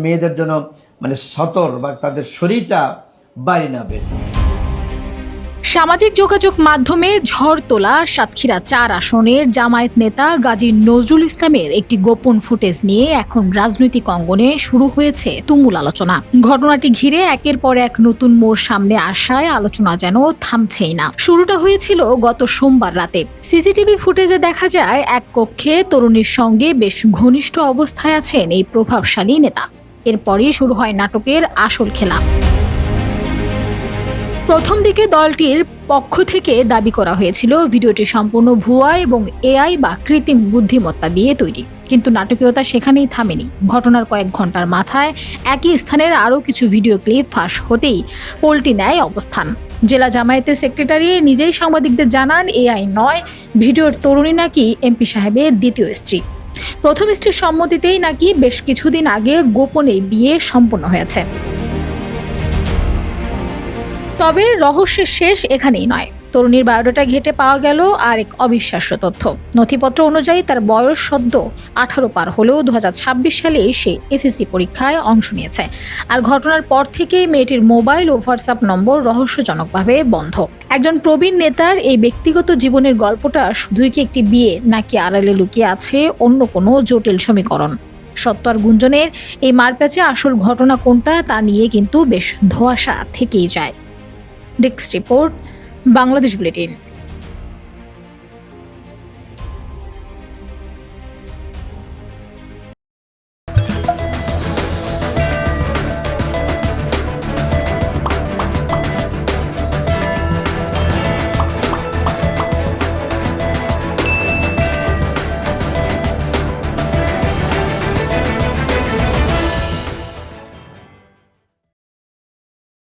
মেয়েদের জন্য সতর বা তাদের শরীরটা বাইরে না বের। সামাজিক যোগাযোগ মাধ্যমে ঝড় তোলা সাতক্ষীরা ৪ আসনের জামায়াত নেতা গাজী নজরুল ইসলামের একটি গোপন ফুটেজ নিয়ে এখন রাজনৈতিক অঙ্গনে শুরু হয়েছে তুমুল আলোচনা। ঘটনাটি ঘিরে একের পর এক নতুন মোড় সামনে আসায় আলোচনা যেন থামছেই না। শুরুটা হয়েছিল গত সোমবার রাতে। সিসিটিভি ফুটেজে দেখা যায় এক কক্ষে তরুণীর সঙ্গে বেশ ঘনিষ্ঠ অবস্থায় আছেন এই প্রভাবশালী নেতা। এরপরই শুরু হয় নাটকের আসল খেলা। প্রথম দিকে দলটির পক্ষ থেকে দাবি করা হয়েছিল ভিডিওটি সম্পূর্ণ ভুয়া এবং এআই বা কৃত্রিম বুদ্ধিমত্তা দিয়ে তৈরি। কিন্তু নাটকীয়তা সেখানেই থামেনি। ঘটনার কয়েক ঘন্টার মাথায় একই স্থানের আরও কিছু ভিডিও ক্লিপ ফাঁস হতেই পল্টি নেয় অবস্থান। জেলা জামায়াতের সেক্রেটারি নিজেই সাংবাদিকদের জানান, এআই নয়, ভিডিওর তরুণী নাকি এমপি সাহেবের দ্বিতীয় স্ত্রী। প্রথম স্ত্রীর সম্মতিতেই নাকি বেশ কিছুদিন আগে গোপনে বিয়ে সম্পন্ন হয়েছে। তবে রহস্যের শেষ এখানেই নয়। তরুণীর বায়োডাটা ঘেঁটে পাওয়া গেল আর এক অবিশ্বাস্য তথ্য। নথিপত্র অনুযায়ী তার বয়স সদ্য 18 পার হলেও 2026 সালে সে এসএসসি পরীক্ষায় অংশ নিয়েছে। আর ঘটনার পর থেকেই মেয়েটির মোবাইল ও হোয়াটসঅ্যাপ নম্বর রহস্যজনকভাবে বন্ধ। একজন প্রবীণ নেতার এই ব্যক্তিগত জীবনের গল্পটা শুধুই কি একটি বিয়ে, নাকি আড়ালে লুকিয়ে আছে অন্য কোনো জটিল সমীকরণ? সত্য আর গুঞ্জনের এই মারপ্যাচে আসল ঘটনা কোনটা তা নিয়ে কিন্তু বেশ ধোঁয়াশা থেকেই যায়। Desk report, Bangladesh bulletin.